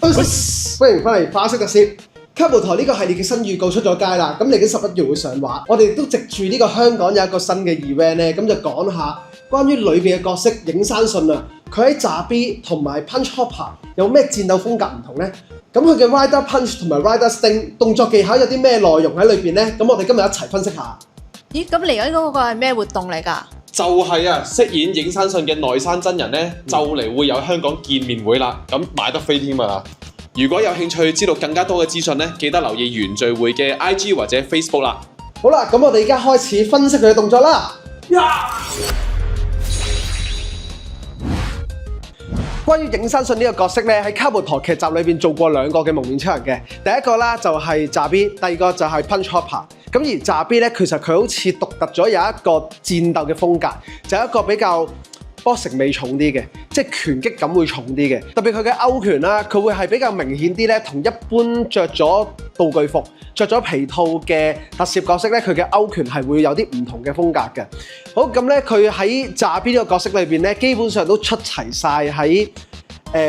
歡迎翻嚟花式特攝。卡布台呢個系列嘅新預告出咗街啦，咁嚟緊11月會上畫。我哋都藉住呢個香港有一個新嘅 event 咧，咁就講下關於裏邊嘅角色影山信啊，佢喺炸 B 同埋 Punch Hopper 有咩戰鬥風格唔同呢？咁佢嘅 Rider Punch 同埋 Rider Sting 動作技巧有啲咩內容喺裏邊呢？咁我哋今日一齊分析下。咦，咁嚟緊嗰個係咩活動嚟㗎？就係啊，飾演影山信嘅內山真人咧，就嚟會有香港見面會啦，咁買得飛添啊！如果有興趣知道更加多嘅資訊咧，記得留意原聚會嘅 IG 或者 Facebook 啦。好啦，咁我哋而家開始分析佢嘅動作啦。關於影山信呢個角色咧，喺卡布台劇集裏邊做過2個嘅蒙面超人嘅。第一個啦就係炸 B，第二個就係 Punch Hopper。咁而炸 B 咧，其實佢好似獨特咗有一個戰鬥嘅風格，就係一個比較 boxing 味重啲嘅，即係拳擊感會重啲嘅。特別佢嘅勾拳啦，佢會係比較明顯啲咧，同一般着咗道具服、着咗皮套嘅特攝角色咧，佢嘅勾拳係會有啲唔同嘅風格嘅。好，咁咧，佢喺炸 B 呢個角色裏邊咧，基本上都出齊晒喺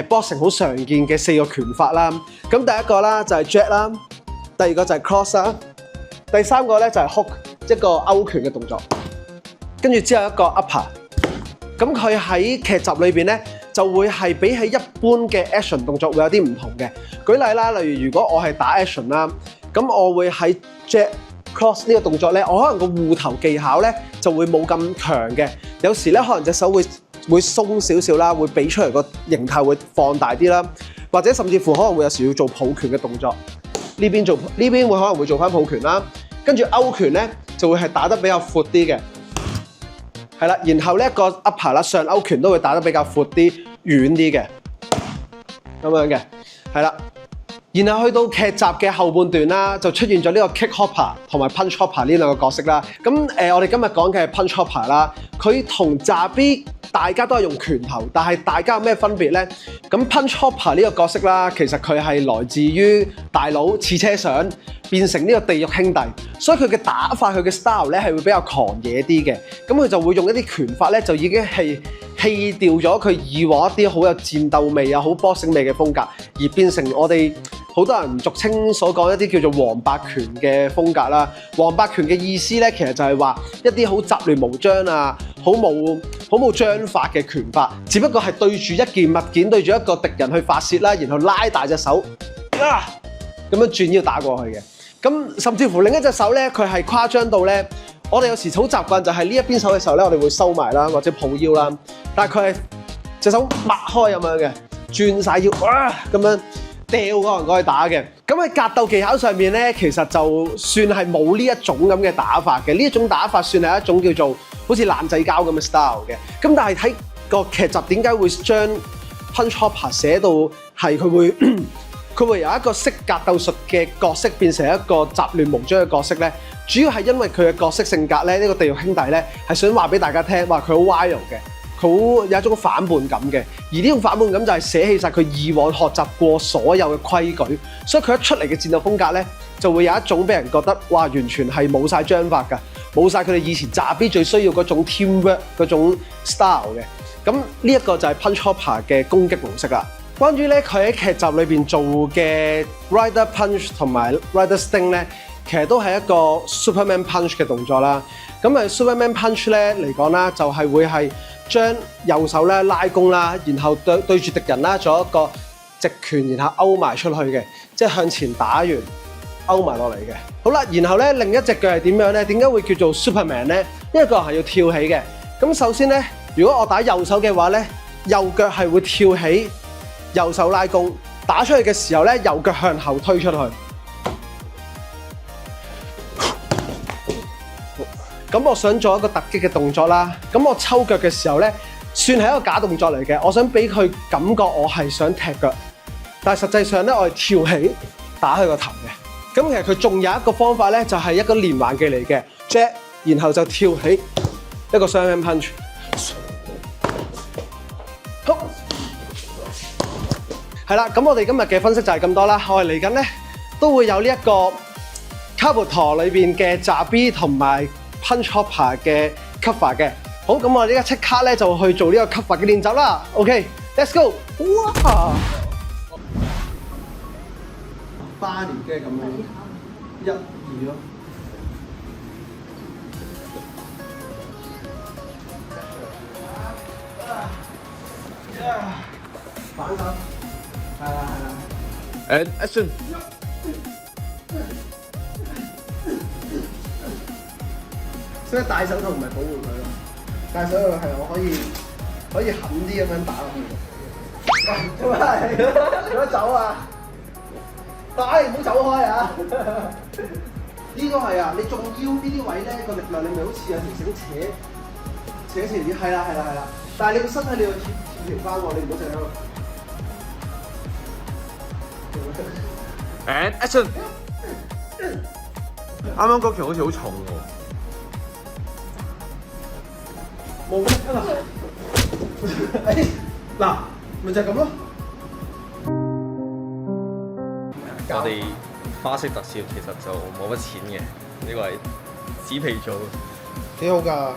boxing 好常見嘅4個拳法啦。咁第一個啦就係 Jet 啦，第二個就係 Cross 啦，第三個咧就係 Hook， 一個勾拳嘅動作，跟住之後一個 Upper。咁佢喺劇集裏邊咧，就會係比起一般嘅 action 動作會有啲唔同嘅。舉例啦，例如如果我係打 action 啦，咁我會喺 Jet Cross 呢個動作咧，我可能個護頭技巧咧就會冇咁強嘅。有時咧可能隻手會鬆少少啦，會俾出嚟個形態會放大啲啦，或者甚至乎可能會有時要做抱拳嘅動作。呢邊會可能會做翻抱拳啦，跟住勾拳咧就會係打得比較闊啲嘅。係啦，然後呢個 upper 啦，上勾拳都會打得比較闊啲、遠啲嘅，咁樣嘅，係啦。然後去到劇集嘅後半段啦，就出現咗呢個 Kick Hopper 同埋 Punch Hopper 呢2個角色啦。咁我哋今日講嘅係 Punch Hopper 啦，佢同炸 B 大家都係用拳頭，但係大家有咩分別呢？咁 Punch Hopper 呢個角色啦，其實佢係來自於大佬刺車相變成呢個地獄兄弟，所以佢嘅打法、佢嘅 style 咧係會比較狂野啲嘅。咁佢就會用一啲拳法咧，就已經係棄掉咗佢以往一啲好有戰鬥味啊、好 boxing 味嘅風格，而變成我哋好多人俗稱所講一啲叫做黃白拳嘅風格啦。黃白拳嘅意思咧，其實就係話一啲好雜亂無章啊、好冇章法嘅拳法，只不過係對住一件物件、對住一個敵人去發泄啦，然後拉大隻手咁樣轉腰打過去嘅。咁甚至乎另一隻手咧，佢係誇張到咧，我哋有時好習慣就係呢一邊手嘅時候咧，我哋會收埋啦，或者抱腰啦。但係佢係隻手擘開咁樣嘅，轉晒腰，咁樣掉個人過去打嘅。咁喺格鬥技巧上面咧，其實就算係冇呢一種咁嘅打法嘅。呢一種打法算係一種叫做好似爛仔交咁嘅 style 嘅。咁但係喺個劇集點解會將 Punch Hopper 寫到係佢會由一個識格鬥術嘅角色變成一個雜亂無章嘅角色咧，主要係因為佢嘅角色性格咧，呢個地獄兄弟咧係想話俾大家聽，話佢好 wild 嘅，佢好有一種反叛感嘅，而呢種反叛感就係捨棄晒佢以往學習過所有嘅規矩，所以佢一出嚟嘅戰鬥風格咧，就會有一種俾人覺得哇，完全係冇晒章法㗎，冇晒佢哋以前炸 B 最需要嗰種 teamwork 嗰種 style 嘅。咁呢一個就係 Punch Hopper 嘅攻擊模式啦。關於咧佢喺劇集裏邊做嘅 Rider Punch 同埋 Rider Sting 咧，其實都係一個 Superman Punch 嘅動作啦。咁Superman Punch 咧嚟講啦，就係會係將右手咧拉弓啦，然後對住敵人啦，做一個直拳，然後勾埋出去嘅，即係向前打完勾埋落嚟嘅。好啦，然後咧另一隻腳係點樣咧？點解會叫做 Superman 咧？因為個人係要跳起嘅。咁首先咧，如果我打右手嘅話咧，右腳係會跳起。右手拉弓，打出去嘅時候咧，右腳向後推出去。咁我想做一個突擊嘅動作啦。咁我抽腳嘅時候咧，算係一個假動作嚟嘅。我想俾佢感覺我係想踢腳，但係實際上咧，我係跳起打佢個頭嘅。咁其實佢仲有一個方法咧，就係一個連環技嚟嘅 Jet， 然後就跳起一個雙 punch。好。係啦，咁我哋今日嘅分析就係咁多啦。我哋嚟緊咧都會有呢一個卡布陀裏邊嘅炸 B 同埋 Punch Hopper 嘅 cover 嘅。好，咁我哋而家即刻咧就去做呢個 cover 嘅練習啦。OK，let's go！哇！花年嘅咁樣，一二咯。反手，係啦。And action！ 所以戴手套唔係保護佢咯，戴手套係我可以狠啲咁樣打落去。做咩？做乜走啊？唔好走開啊！呢個係啊，你中腰呢啲位咧個力量，你咪好似有條繩扯啲，係啦。但係你個身體你要協調翻喎，你唔好淨係喺度。And action！ 啱啱嗰拳好似好重喎。冇乜啦。嗱，咪就係咁咯。我哋花式特攝其實就冇乜錢嘅，呢個係紙皮做。幾好㗎。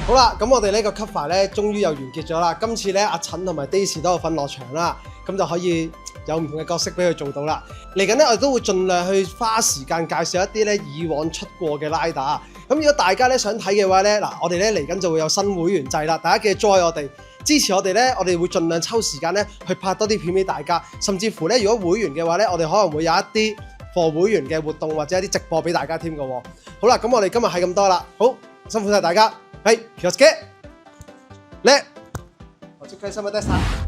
好啦，咁我哋呢個 cover 咧，終於又完結咗啦。今次咧，阿陳同埋 Daisy 都有份落場啦，咁就可以有唔同嘅角色俾佢做到啦。嚟緊咧，我哋都會盡量去花時間介紹一啲咧以往出過嘅拉打。咁如果大家咧想睇嘅話咧，嗱，我哋咧嚟緊就會有新會員制啦，大家記得 join 我哋，支持我哋咧，我哋會盡量抽時間咧去拍多啲片俾大家，甚至乎咧，如果會員嘅話咧，我哋可能會有一啲課會員嘅活動或者一啲直播俾大家添嘅喎。好啦，咁我哋今日係咁多啦，好辛苦晒大家。はい、気をつけ。ね、お疲れ様でした。